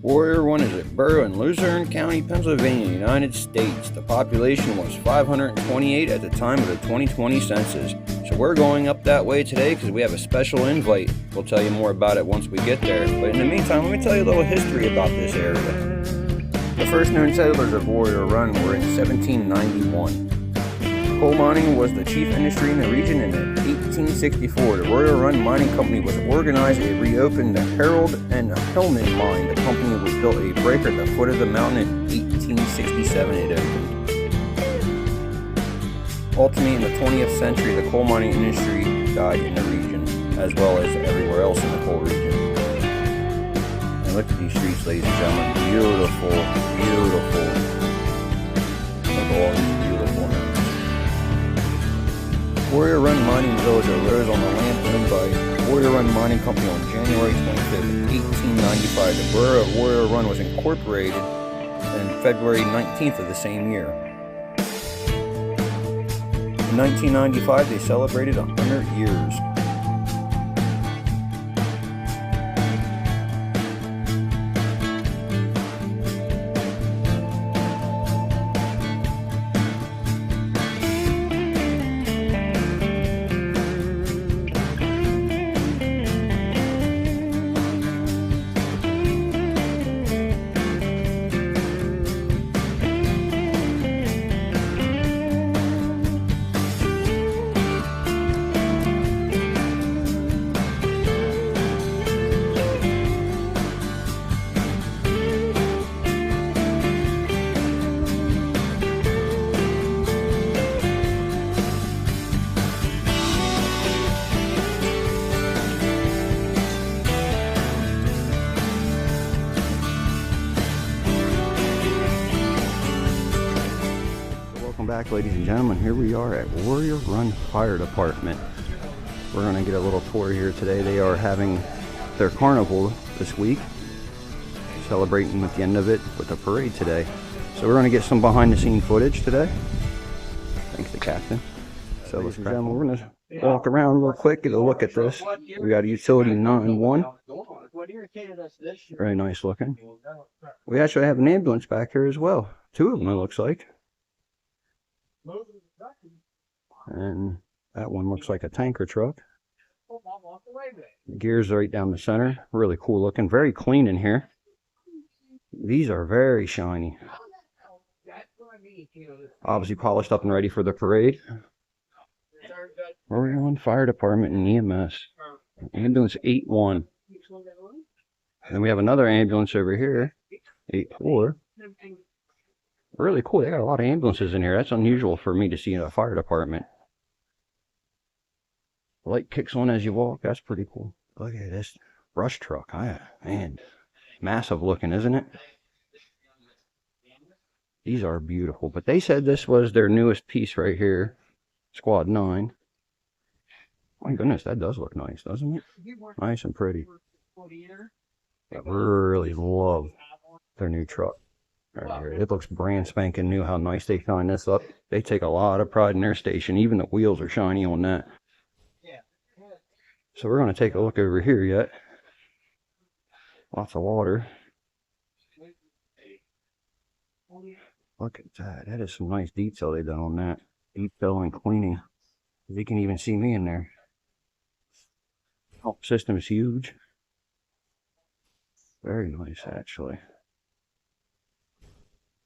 Warrior Run is a borough in Luzerne County, Pennsylvania, United States. The population was 528 at the time of the 2020 census. So we're going up that way today because we have a special invite. We'll tell you more about it once we get there. But in the meantime, let me tell you a little history about this area. The first known settlers of Warrior Run were in 1791. Coal mining was the chief industry in the region, and in 1864, the Warrior Run Mining Company was organized. It reopened the Harold and Hillman mine. The company was built a breaker at the foot of the mountain in 1867. It opened. Ultimately, in the 20th century, the coal mining industry died in the region, as well as everywhere else in the coal region. And look at these streets, ladies and gentlemen. Beautiful, beautiful. Look at all these beautiful mountains. Warrior Run Mining Village arose on the land owned by Warrior Run Mining Company on January 25th, 1895. The borough of Warrior Run was incorporated on February 19th of the same year. In 1995, they celebrated 100 years. Back, ladies and gentlemen, here we are at Warrior Run Fire Department. We're going to get a little tour here today. They are having their carnival this week, celebrating at the end of it with a parade today. So we're going to get some behind the scene footage today. Thanks to Captain. So ladies and gentlemen, we're going to walk around real quick, get a look at this. We got a utility 9-1. Very nice looking. We actually have an ambulance back here as well. 2 of them, it looks like. And that one looks like a tanker truck. The gears are right down the center. Really cool looking. Very clean in here. These are very shiny. Obviously polished up and ready for the parade. Warrior Run Fire Department and EMS. Ambulance 8-1. And we have another ambulance over here. 8-4. Really cool. They got a lot of ambulances in here. That's unusual for me to see in a fire department. The light kicks on as you walk. That's pretty cool. Look at this brush truck. Man, massive looking, isn't it? These are beautiful. But they said this was their newest piece right here. Squad 9. My goodness, that does look nice, doesn't it? Nice and pretty. I really love their new truck. Right here. It looks brand spanking new. How nice they shine this up. They take a lot of pride in their station. Even the wheels are shiny on that. So we're going to take a look over here yet. Lots of water. Look at that. That is some nice detail they've done on that. Detail and cleaning. You can even see me in there. Pump system is huge. Very nice, actually.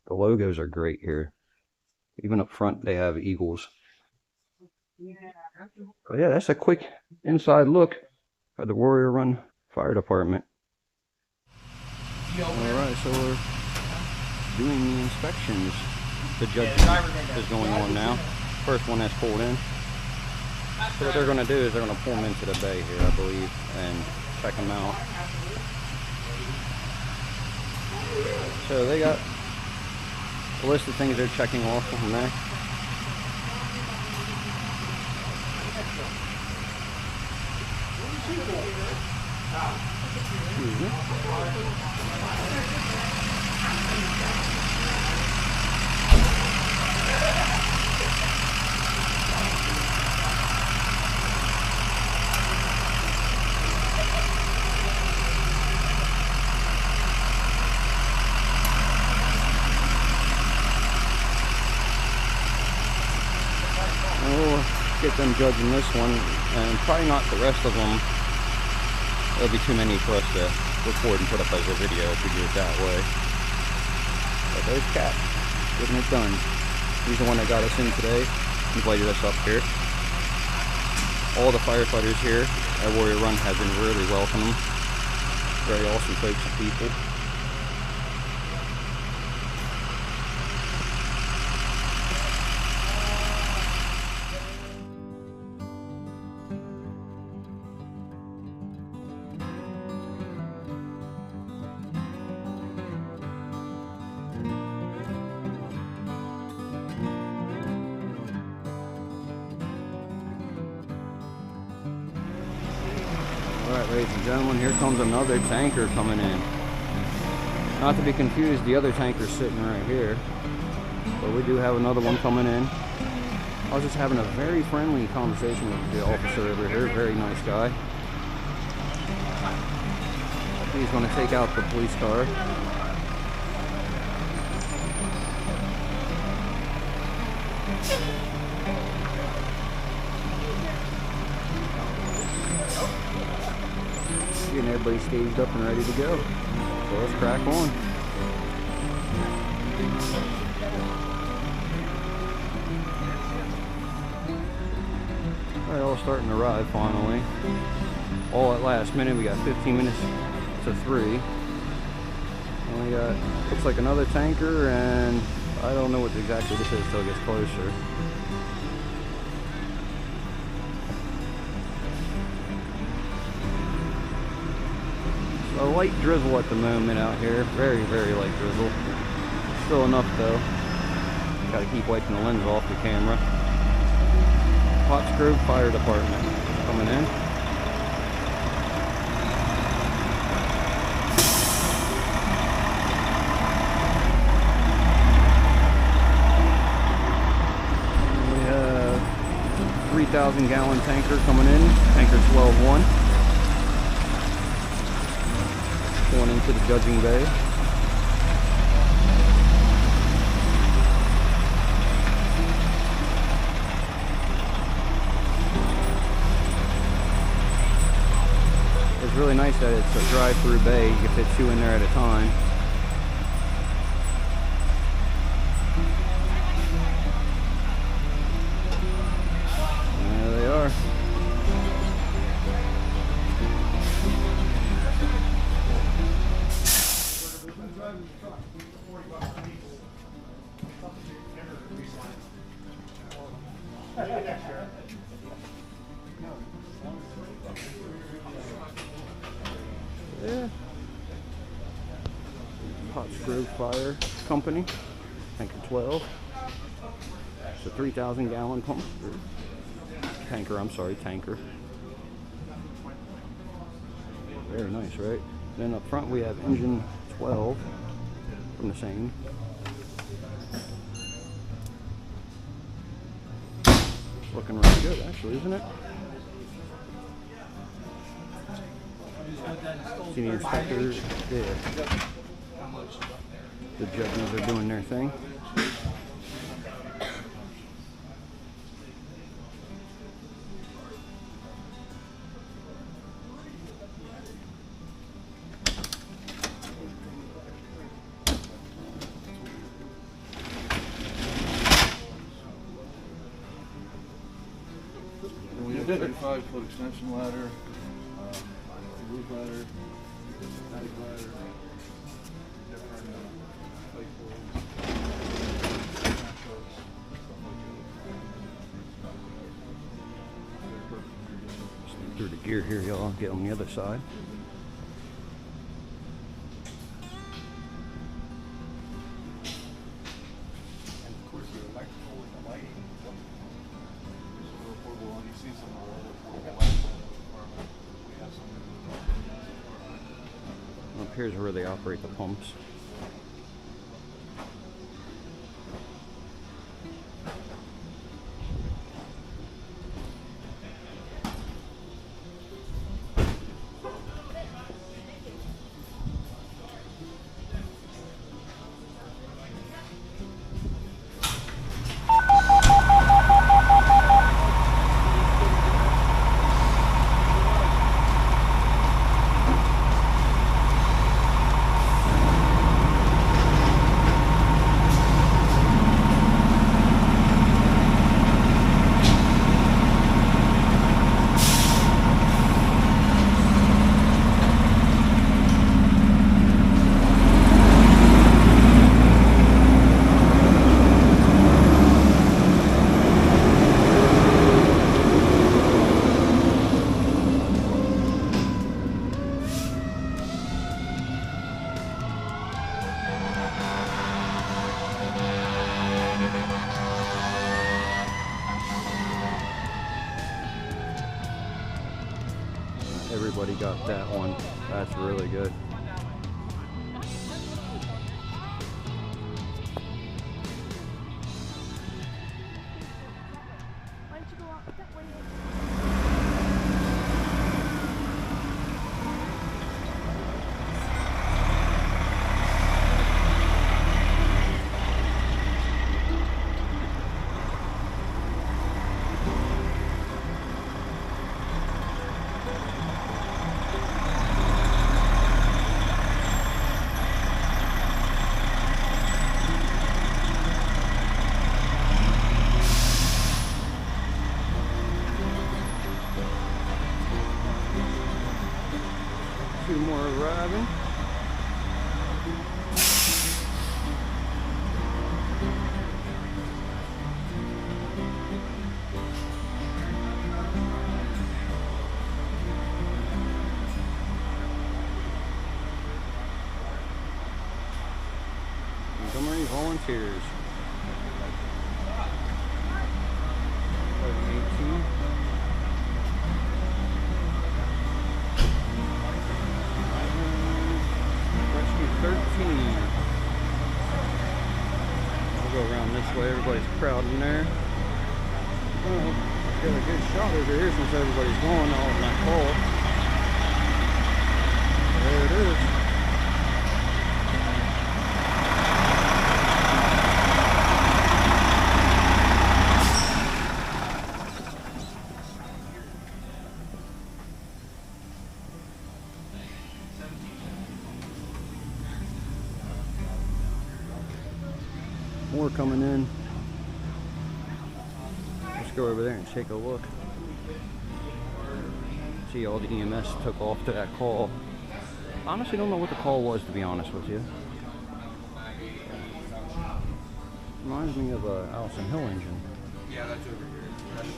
The logos are great here. Even up front, they have eagles. But yeah, that's a quick inside look at the Warrior Run Fire Department. Alright, so we're doing the inspections. The judging is going on now. First one that's pulled in. So what they're going to do is they're going to pull them into the bay here, I believe, and check them out. So they got a list of things they're checking off from there. Excuse me. them judging this one, and probably not the rest of them. There'll be too many for us to record and put up as a video if we do it that way. But there's Cat, getting it done. He's the one that got us in today, invited us up here. All the firefighters here at Warrior Run have been really welcoming. Very awesome folks and people. Alright, ladies and gentlemen, here comes another tanker coming in. Not to be confused, the other tanker's sitting right here. But we do have another one coming in. I was just having a very friendly conversation with the officer over here, very nice guy. He's going to take out the police car. Getting everybody staged up and ready to go. So let's crack on. Alright, all starting to arrive finally. All at last minute. We got 15 minutes to 3. And we got, looks like another tanker, and I don't know what exactly this is until it gets closer. A light drizzle at the moment out here. Very, very light drizzle. Still enough though. Gotta keep wiping the lens off the camera. Potts Grove Fire Department coming in. We have 3,000 gallon tanker coming in. Tanker 12-1. Going into the judging bay. It's really nice that it's a drive-through bay. You can fit 2 in there at a time. There they are. Yeah. Potts Grove Fire Company, tanker 12. It's a 3,000 gallon pump. Tanker, I'm sorry, tanker. Very nice, right? Then up front we have engine 12 from the same. Looking really good, actually, isn't it? See the inspectors there. The judges are doing their thing. We have 35-foot extension ladder, roof ladder, attic ladder, different light poles, snapshots, stuff like that. Sneak through the gear here, y'all. Get on the other side. And of course, the electrical and the lighting. You see some of the portable lights in the department. We have some in the department. Up here's where they operate the pumps. got that one. That's really good. Why don't you go out that way? Two more arriving. Montgomery volunteers. 18. Rescue 13. We'll go around this way. Everybody's crowding there. Well, got a good shot over here since everybody's going all in that call. There it is. More coming in. Let's go over there and take a look. See, all the EMS took off to that call. Honestly, don't know what the call was, to be honest with you. Reminds me of a Allison Hill engine. Yeah, that's over here. That's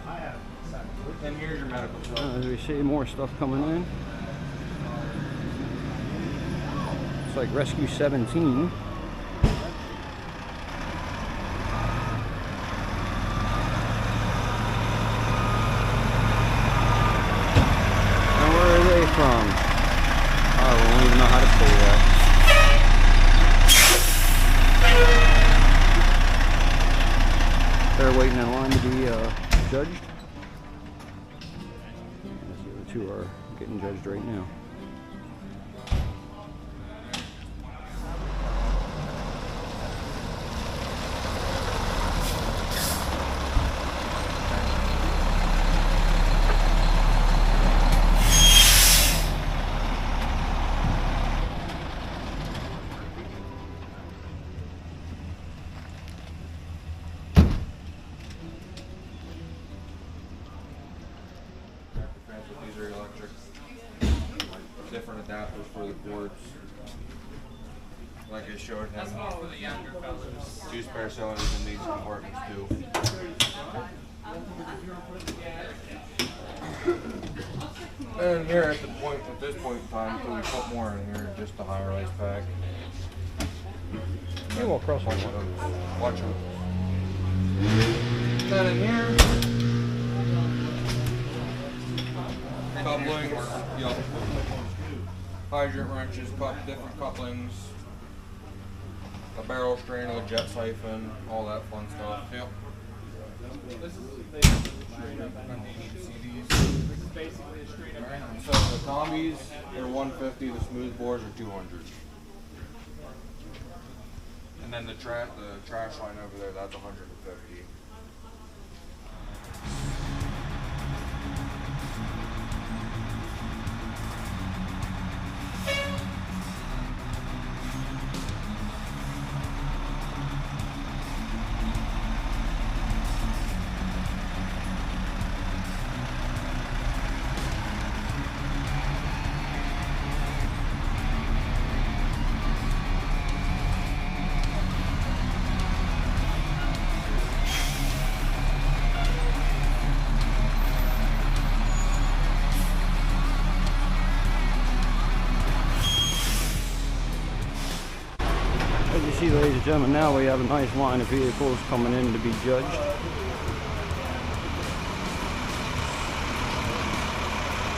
I have 10 years your medical stuff. As we see more stuff coming in. It's like Rescue 17. From? Oh, we don't even know how to say that. They're waiting in line to be judged. The other two are getting judged right now. These are electric. Different adapters for the cords. Like I showed him. Two spare cylinders in these compartments too. And here at this point in time, so we put more in here, just the higher ice pack. You will cross one. Watch them. Then in here. Couplings, yep. Hydrant wrenches, different couplings, a barrel strainer, a jet siphon, all that fun stuff. Yep. So the combies are 150, the smooth bores are 200. And then the trash line over there, that's 150. and gentlemen, now we have a nice line of vehicles coming in to be judged.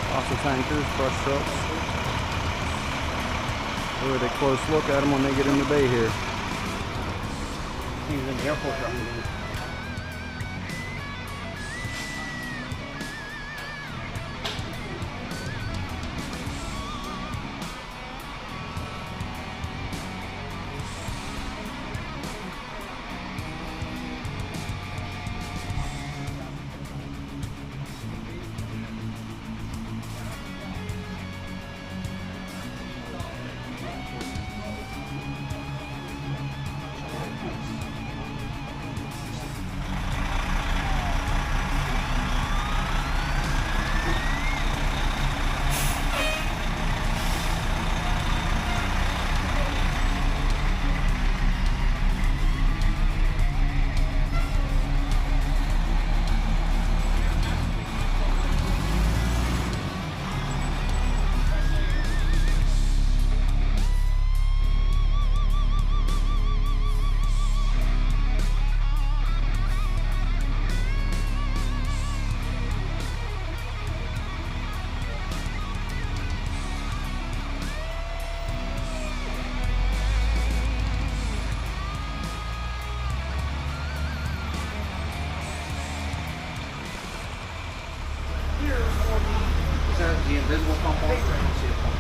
Lots of tankers, brush trucks. We'll get a close look at them when they get in the bay here. He was in the airport truck. Is that the invisible pump on? I don't see a pump.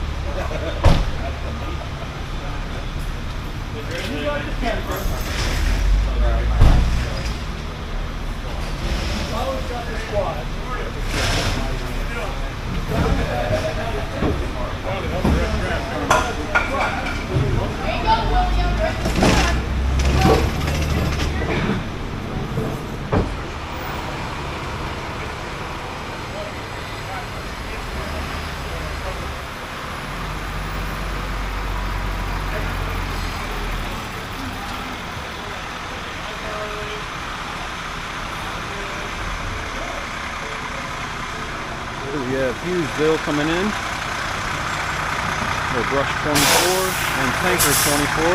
We have Hughesville coming in. Or Brush 24 and Tanker 24.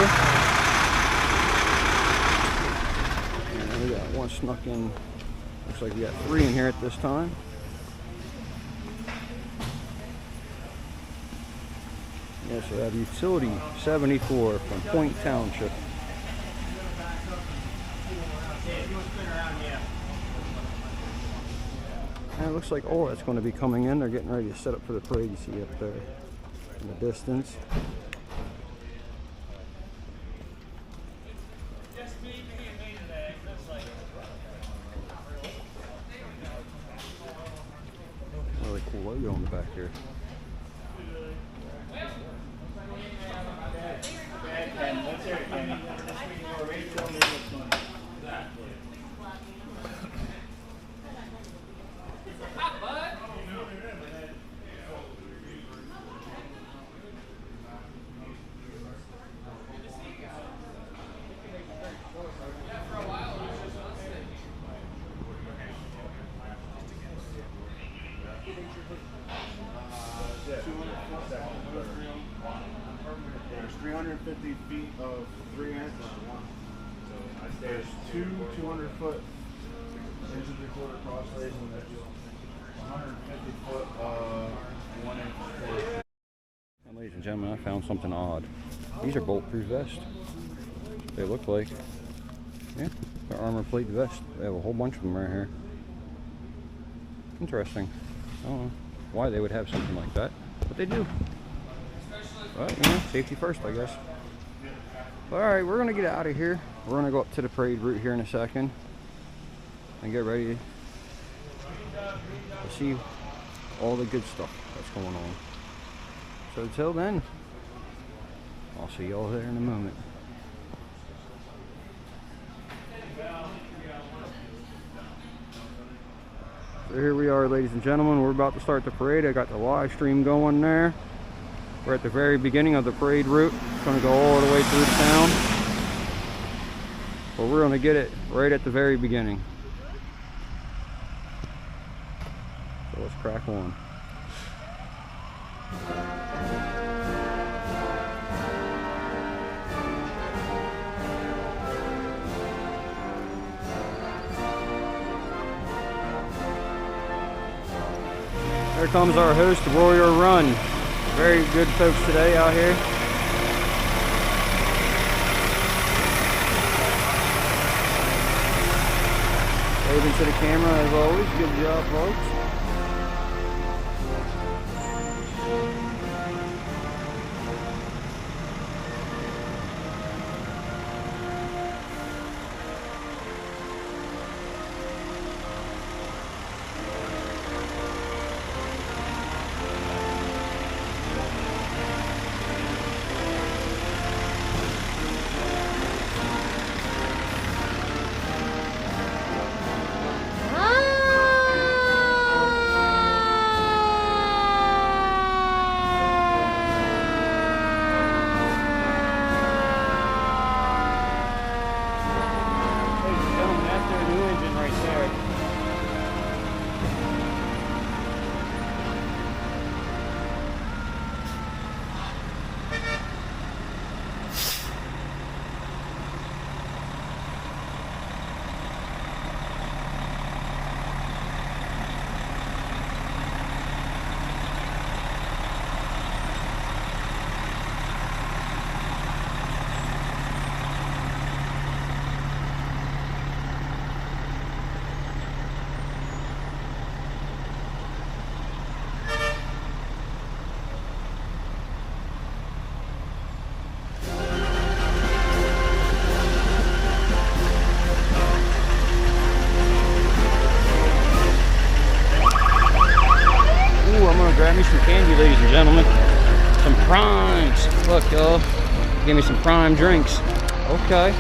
And we got one snuck in. Looks like we got 3 in here at this time. Yes, we have Utility 74 from Point Township. And it looks like all that's going to be coming in. They're getting ready to set up for the parade. You see up there in the distance. Really cool logo on the back here. There's 350 feet of 3 inch. There's two 200-foot inch and 3/4 crosslays, and there's 150-foot 1 inch. And ladies and gentlemen, I found something odd. These are bulletproof vests. They look like, yeah, they're armor plate vests. They have a whole bunch of them right here. Interesting. I don't know why they would have something like that, but they do. But, you know, safety first, I guess. Alright, we're going to get out of here. We're going to go up to the parade route here in a second and get ready to see all the good stuff that's going on. So until then, I'll see y'all there in a moment. So here we are, ladies and gentlemen. We're about to start the parade. I got the live stream going there. We're at the very beginning of the parade route. It's going to go all the way through the town. But we're going to get it right at the very beginning. So let's crack on. Here comes our host, Warrior Run. Very good folks today out here. Waving to the camera as always. Good job, folks. Grab me some candy, ladies and gentlemen. Some primes. Look, y'all. Give me some prime drinks. Okay.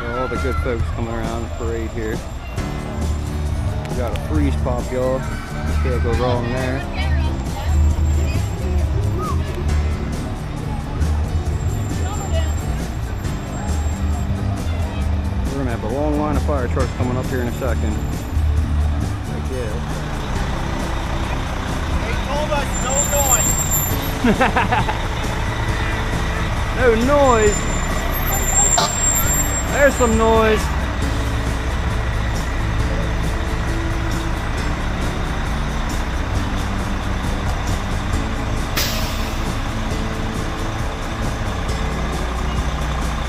All the good folks coming around the parade here. We got a freeze pop, y'all. Can't go wrong there. We're gonna have a long line of fire trucks coming up here in a second. Right there. They told us no noise. No noise. There's some noise.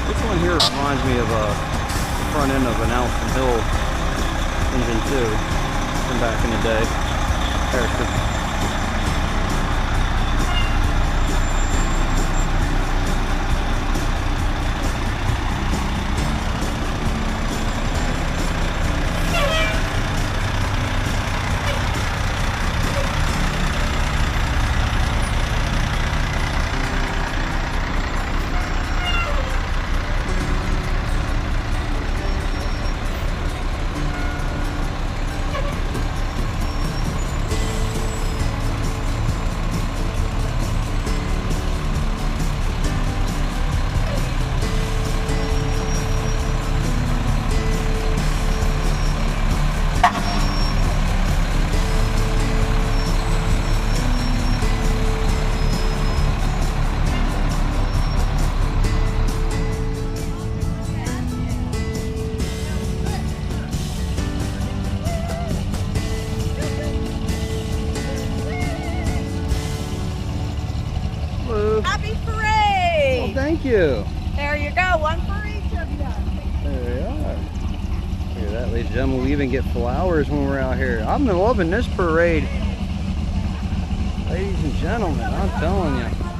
This one here reminds me of the front end of an Alton Hill engine too, from back in the day. Harrison. thank you. There you go, one for each of you. There we are. Look at that, ladies and gentlemen. We even get flowers when we're out here. I'm loving this parade. Ladies and gentlemen, I'm telling you.